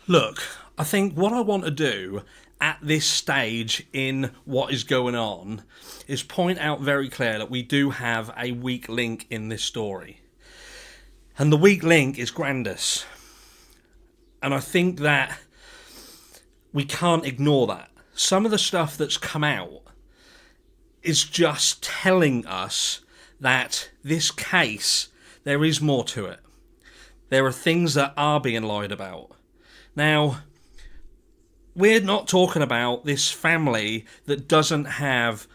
Look, I think what I want to do at this stage in what is going on is point out very clear that we do have a weak link in this story. And the weak link is Grandus. And I think that we can't ignore that. Some of the stuff that's come out is just telling us that this case, there is more to it. There are things that are being lied about. Now, we're not talking about this family that doesn't have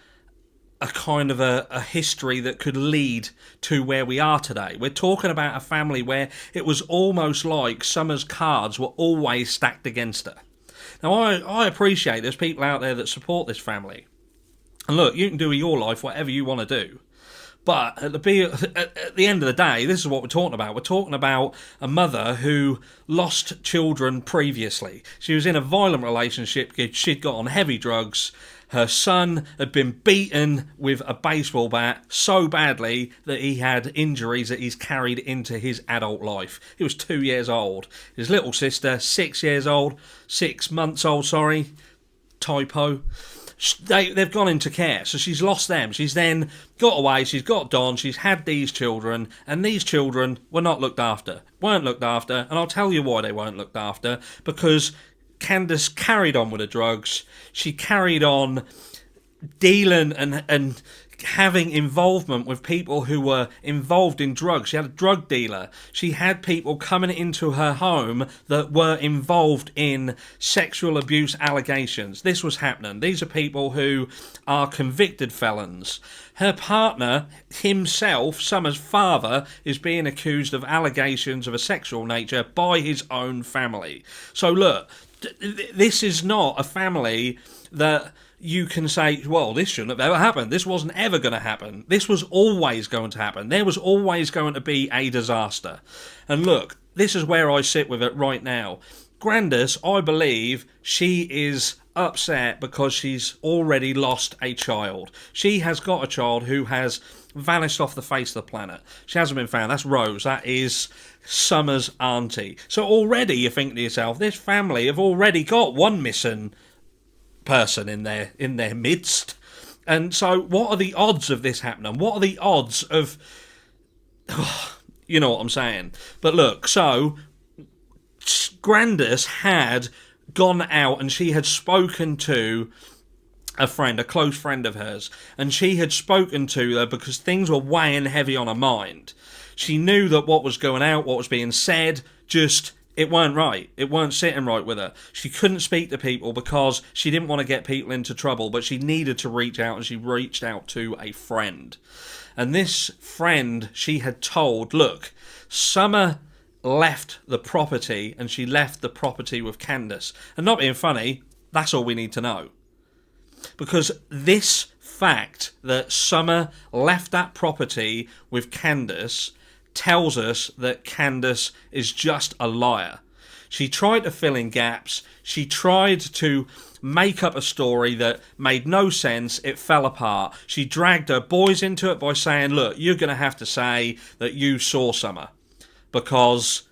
a kind of a history that could lead to where we are today. We're talking about a family where it was almost like Summer's cards were always stacked against her. Now, I appreciate there's people out there that support this family. And look, you can do with your life whatever you want to do. But at the end of the day, this is what we're talking about. We're talking about a mother who lost children previously. She was in a violent relationship. She'd got on heavy drugs. Her son had been beaten with a baseball bat so badly that he had injuries that he's carried into his adult life. He was 2 years old. His little sister, 6 years old, 6 months old, sorry, typo. They've gone into care, so she's lost them. She's then got away, she's got Don, she's had these children, and these children were not looked after. Weren't looked after, and I'll tell you why they weren't looked after. Because Candace carried on with the drugs. She carried on dealing and having involvement with people who were involved in drugs. She had a drug dealer. She had people coming into her home that were involved in sexual abuse allegations. This was happening. These are people who are convicted felons. Her partner, himself, Summer's father, is being accused of allegations of a sexual nature by his own family. So look, this is not a family that you can say, well, this shouldn't have ever happened. This wasn't ever going to happen. This was always going to happen. There was always going to be a disaster. And look, this is where I sit with it right now. Grandus, I believe, she is upset because she's already lost a child. She has got a child who has vanished off the face of the planet. She hasn't been found. That's Rose. That is Summer's auntie. So already you think to yourself, this family have already got one missing person in their midst. And so what are the odds of this happening? What are the odds of you know what I'm saying? But look, so Grandus had gone out and she had spoken to a friend, a close friend of hers, and she had spoken to her because things were weighing heavy on her mind. She knew that what was going out, what was being said, just it weren't right. It weren't sitting right with her. She couldn't speak to people because she didn't want to get people into trouble, but she needed to reach out, and she reached out to a friend. And this friend, she had told, look, Summer left the property, and she left the property with Candace. And not being funny, that's all we need to know. Because this fact that Summer left that property with Candace tells us that Candace is just a liar. She tried to fill in gaps. She tried to make up a story that made no sense. It fell apart. She dragged her boys into it by saying, look, you're going to have to say that you saw Summer because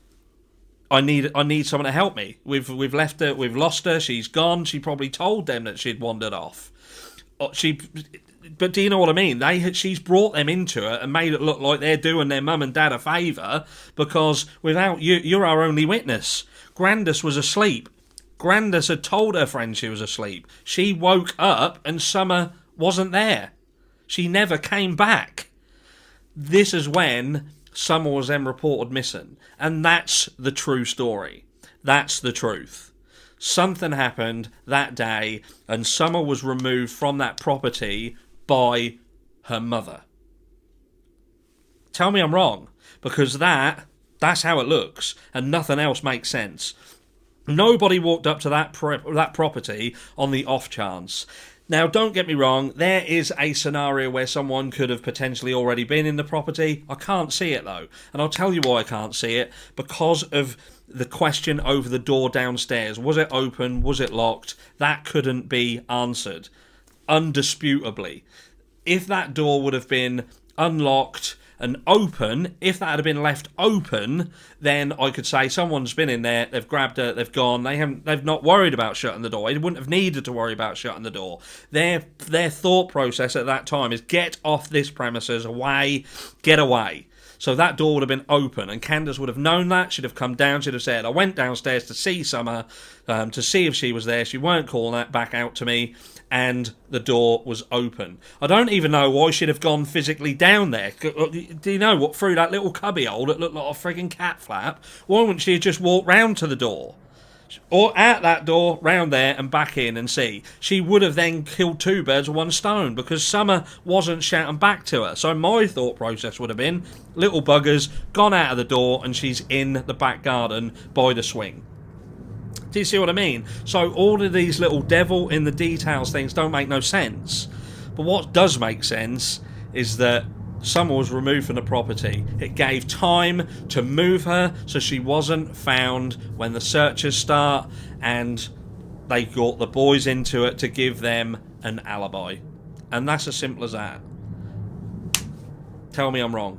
I need someone to help me. We've left her, we've lost her, she's gone. She probably told them that she'd wandered off. But do you know what I mean? She's brought them into it and made it look like they're doing their mum and dad a favour because without you, you're our only witness. Grandus was asleep. Grandus had told her friend she was asleep. She woke up and Summer wasn't there. She never came back. This is when Summer was then reported missing. And that's the true story. That's the truth. Something happened that day and Summer was removed from that property by her mother. Tell me I'm wrong, because that's how it looks, and nothing else makes sense. Nobody walked up to that property on the off chance. Now, don't get me wrong, there is a scenario where someone could have potentially already been in the property. I can't see it, though. And I'll tell you why I can't see it. Because of the question over the door downstairs. Was it open? Was it locked? That couldn't be answered. Undisputably. If that door would have been unlocked And open, if that had been left open, then I could say someone's been in there, they've grabbed her, they've gone, they've not worried about shutting the door. They wouldn't have needed to worry about shutting the door. Their thought process at that time is get off this premises, away, get away. So that door would have been open, and Candace would have known that. She'd have come down. She'd have said, I went downstairs to see Summer, to see if she was there. She weren't calling that back out to me, and the door was open. I don't even know why she'd have gone physically down there. Do you know what? Through that little cubby hole that looked like a frigging cat flap. Why wouldn't she have just walked round to the door? Or at that door, round there and back in and see. She would have then killed two birds with one stone, because Summer wasn't shouting back to her. So my thought process would have been, little buggers, gone out of the door and she's in the back garden by the swing. Do you see what I mean? So all of these little devil in the details things don't make no sense. But what does make sense is that Summer was removed from the property. It gave time to move her so she wasn't found when the searches start, and they got the boys into it to give them an alibi. And that's as simple as that. Tell me I'm wrong.